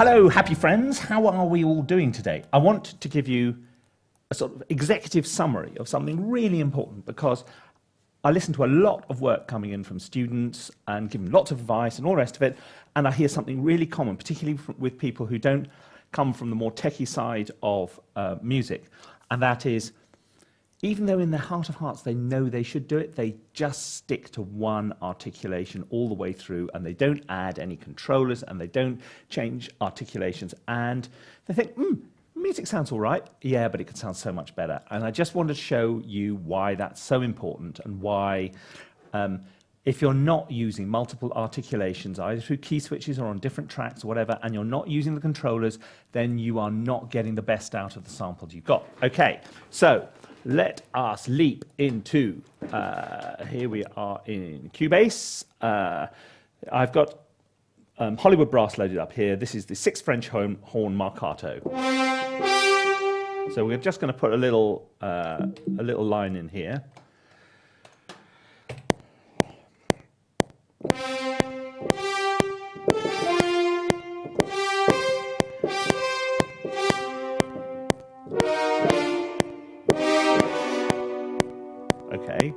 Hello, happy friends. How are we all doing today? I want to give you a sort of executive summary of something really important because I listen to a lot of work coming in from students and giving lots of advice and all the rest of it, and I hear something really common, particularly with people who don't come from the more techie side of music, and that is, even though in their heart of hearts they know they should do it, they just stick to one articulation all the way through, and they don't add any controllers, and they don't change articulations, and they think, music sounds all right, yeah, but it could sound so much better. And I just wanted to show you why that's so important, and why if you're not using multiple articulations, either through key switches or on different tracks or whatever, and you're not using the controllers, then you are not getting the best out of the samples you've got. Okay, so let us leap into, here we are in Cubase. I've got Hollywood brass loaded up here. This is the 6 French horn marcato. So we're just going to put a little line in here. Okay,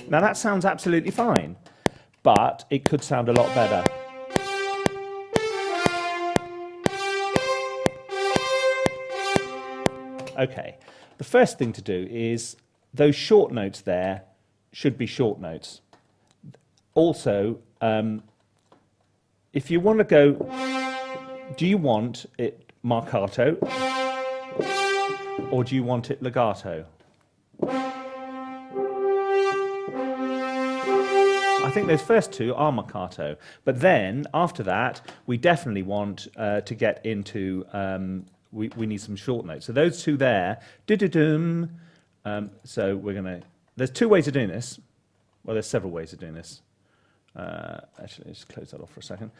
now that sounds absolutely fine, but it could sound a lot better. Okay, the first thing to do is those short notes there should be short notes. Also, if you want to go, do you want it marcato or do you want it legato? I think those first two are marcato, but then after that we definitely want to get into we need some short notes. So those two there, do-do-doom. So we're going to, there's two ways of doing this. Well, there's several ways of doing this. Actually, let's close that off for a second.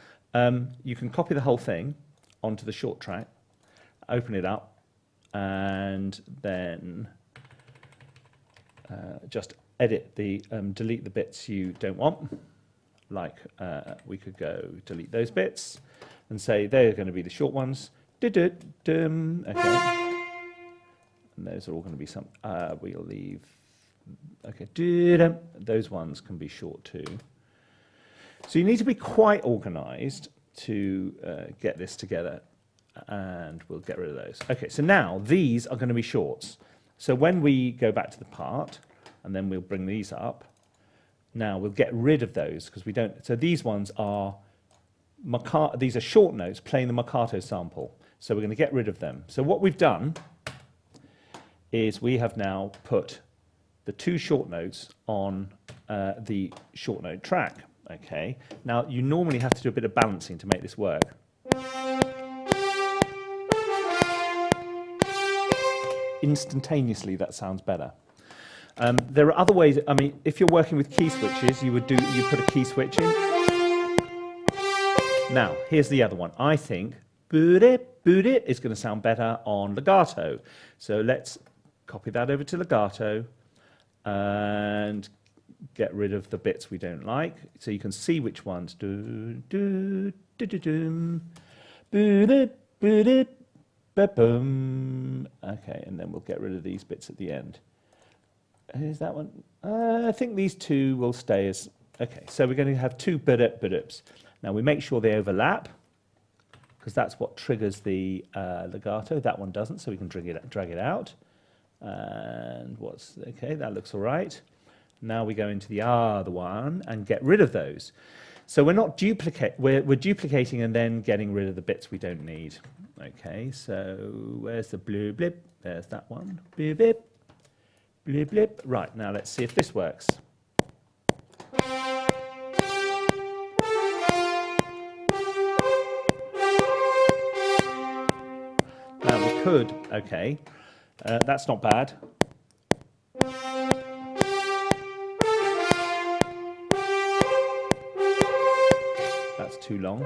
You can copy the whole thing onto the short track, open it up, and then just edit the, delete the bits you don't want. Like we could go delete those bits and say they're going to be the short ones. Okay, and those are all going to be some. We'll leave. Okay, those ones can be short too. So you need to be quite organised to get this together, and we'll get rid of those. Okay, so now these are going to be shorts. So when we go back to the part, and then we'll bring these up. Now we'll get rid of those because we don't. So these ones are these are short notes playing the marcato sample. So we're going to get rid of them. So what we've done is we have now put the two short notes on the short note track. Okay. Now you normally have to do a bit of balancing to make this work. Instantaneously, that sounds better. There are other ways. I mean, if you're working with key switches, you put a key switch in. Now, here's the other one. I think boot it is going to sound better on legato. So let's copy that over to legato and get rid of the bits we don't like. So you can see which ones do do do do do boot it boom. Okay, and then we'll get rid of these bits at the end. Is that one? I think these two will stay as. Okay, so we're going to have two boot-ups. Now we make sure they overlap, because that's what triggers the legato. That one doesn't, so we can drag it out. And okay, that looks all right. Now we go into the other one and get rid of those. So we're not we're duplicating and then getting rid of the bits we don't need. Okay, so where's the blue blip? There's that one. Blue blip, blue blip. Right, now let's see if this works. Could, okay, that's not bad. That's too long,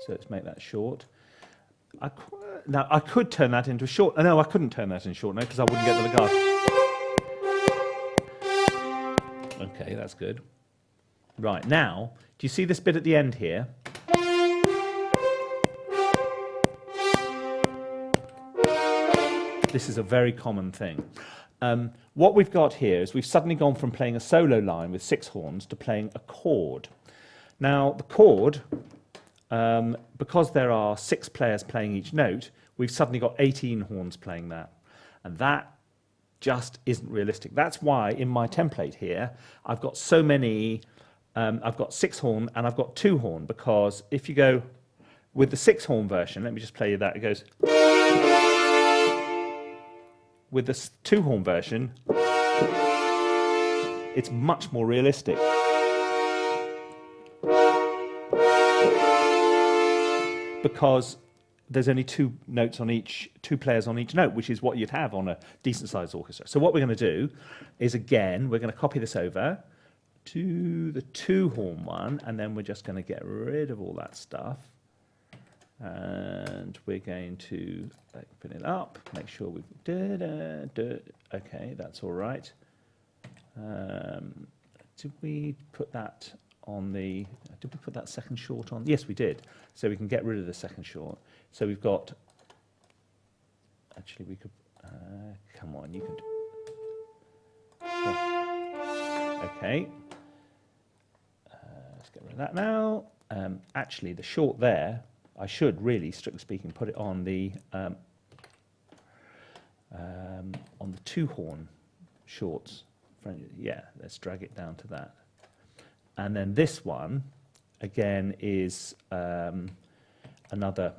so let's make that short. Now I could turn that into a short. No, I couldn't turn that into short note because I wouldn't get the legato. Okay, that's good. Right, now, do you see this bit at the end here? This is a very common thing. What we've got here is we've suddenly gone from playing a solo line with 6 horns to playing a chord. Now, the chord, because there are 6 players playing each note, we've suddenly got 18 horns playing that. And that just isn't realistic. That's why in my template here, I've got so many, I've got 6 horn and I've got 2 horn, because if you go with the 6 horn version, let me just play you that, it goes. With the 2 horn version, it's much more realistic. Because there's only 2 notes on each, 2 players on each note, which is what you'd have on a decent sized orchestra. So what we're going to do is, again, we're going to copy this over to the 2 horn one, and then we're just going to get rid of all that stuff. And we're going to open it up, make sure we've, okay, that's all right. Did we put that on the, did we put that second short on? Yes, we did. So we can get rid of the second short. So we've got, actually we could, come on, you can, yeah. Okay. Let's get rid of that now. Actually, the short there, I should really, strictly speaking, put it on the 2 horn shorts. Yeah, let's drag it down to that. And then this one, again, is another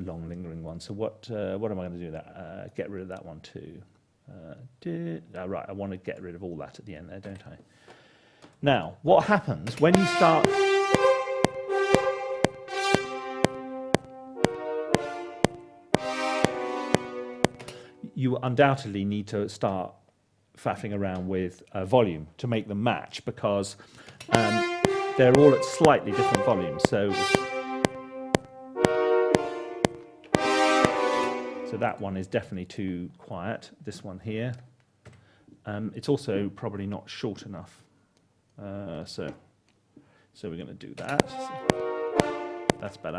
long lingering one. So what am I going to do with that? Get rid of that one too. Right, I want to get rid of all that at the end there, don't I? Now, what happens when you start... You undoubtedly need to start faffing around with volume to make them match, because they're all at slightly different volumes. So that one is definitely too quiet. This one here, it's also probably not short enough. So we're going to do that. That's better.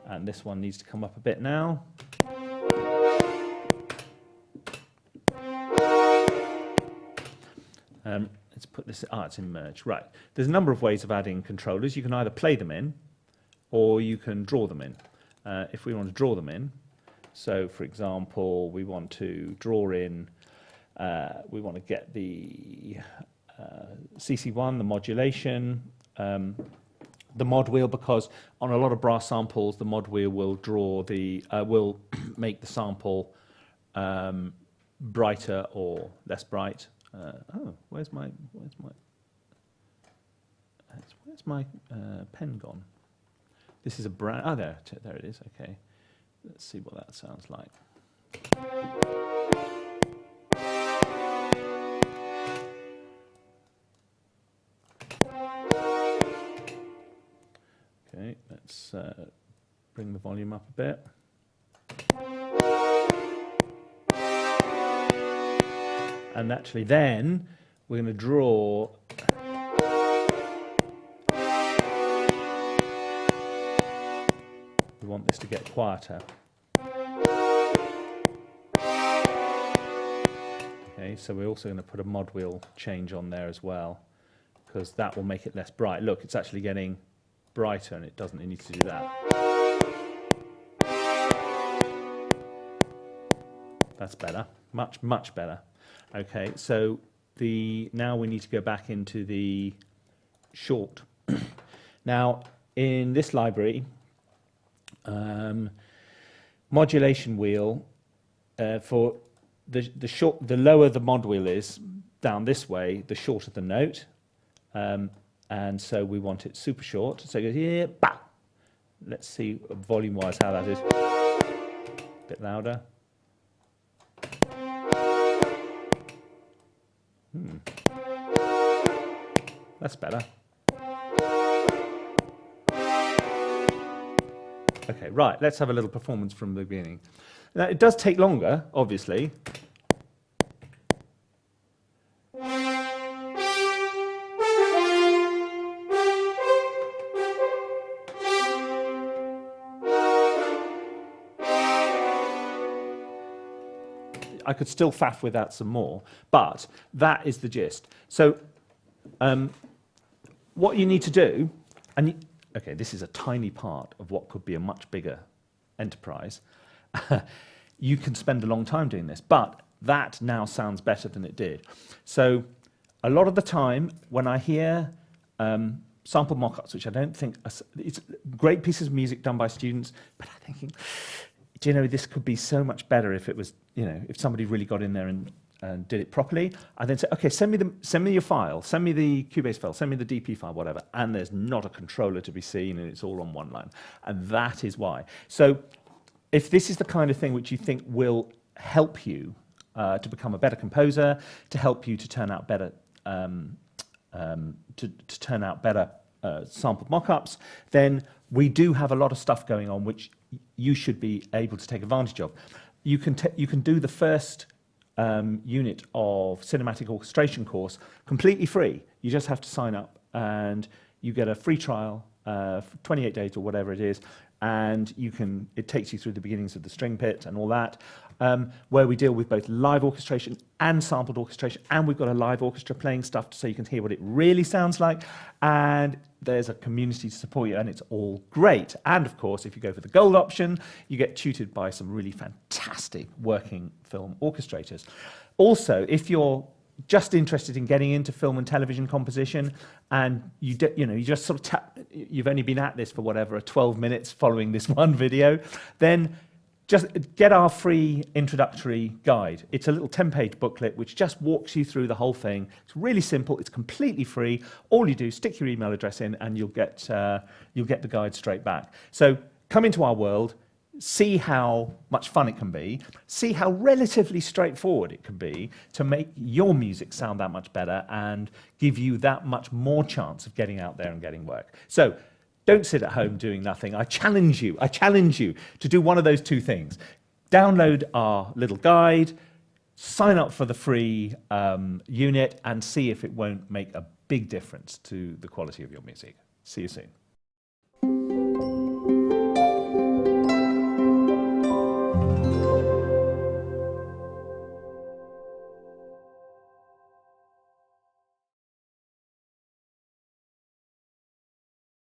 And this one needs to come up a bit now. Let's put this, it's in merge. Right, there's a number of ways of adding controllers. You can either play them in, or you can draw them in. If we want to draw them in, so for example, we want to draw in, we want to get the CC1, the modulation, the mod wheel, because on a lot of brass samples, the mod wheel will draw the, will make the sample brighter or less bright. Where's my pen gone? This is a brand. Oh, there it is. Okay, let's see what that sounds like. Okay, let's bring the volume up a bit. And actually then we're going to draw we want this to get quieter. Okay, so we're also going to put a mod wheel change on there as well, because that will make it less bright. Look, it's actually getting brighter, and it needs to do that. That's better, much better. Okay, so now we need to go back into the short. Now, in this library, modulation wheel, for the lower the mod wheel is down this way, the shorter the note, and so we want it super short. So it goes here, bah! Let's see volume-wise how that is. A bit louder. That's better. Okay, right, let's have a little performance from the beginning. Now, it does take longer, obviously. I could still faff with that some more, but that is the gist. So what you need to do, okay, this is a tiny part of what could be a much bigger enterprise. You can spend a long time doing this, but that now sounds better than it did. So a lot of the time when I hear sample mock-ups, which I don't think, it's great pieces of music done by students, but I'm thinking, do you know, this could be so much better if it was, you know, if somebody really got in there and did it properly. I then say, okay, send me your file, send me the Cubase file, send me the DP file, whatever. And there's not a controller to be seen, and it's all on one line. And that is why. So if this is the kind of thing which you think will help you to become a better composer, to help you to turn out better, sampled mock-ups, then we do have a lot of stuff going on which you should be able to take advantage of. You can do the first unit of cinematic orchestration course completely free. You just have to sign up and you get a free trial for 28 days or whatever it is, and it takes you through the beginnings of the string pit and all that, where we deal with both live orchestration and sampled orchestration, and we've got a live orchestra playing stuff so you can hear what it really sounds like, and there's a community to support you, and it's all great. And of course, if you go for the gold option, you get tutored by some really fantastic working film orchestrators. Also, if you're just interested in getting into film and television composition, and you just sort of you've only been at this for whatever, 12 minutes following this one video, then just get our free introductory guide. It's a little 10-page booklet which just walks you through the whole thing. It's really simple. It's completely free. All you do is stick your email address in, and you'll get the guide straight back. So come into our world, see how much fun it can be, see how relatively straightforward it can be to make your music sound that much better and give you that much more chance of getting out there and getting work. So don't sit at home doing nothing. I challenge you to do one of those two things. Download our little guide, sign up for the free unit, and see if it won't make a big difference to the quality of your music. See you soon.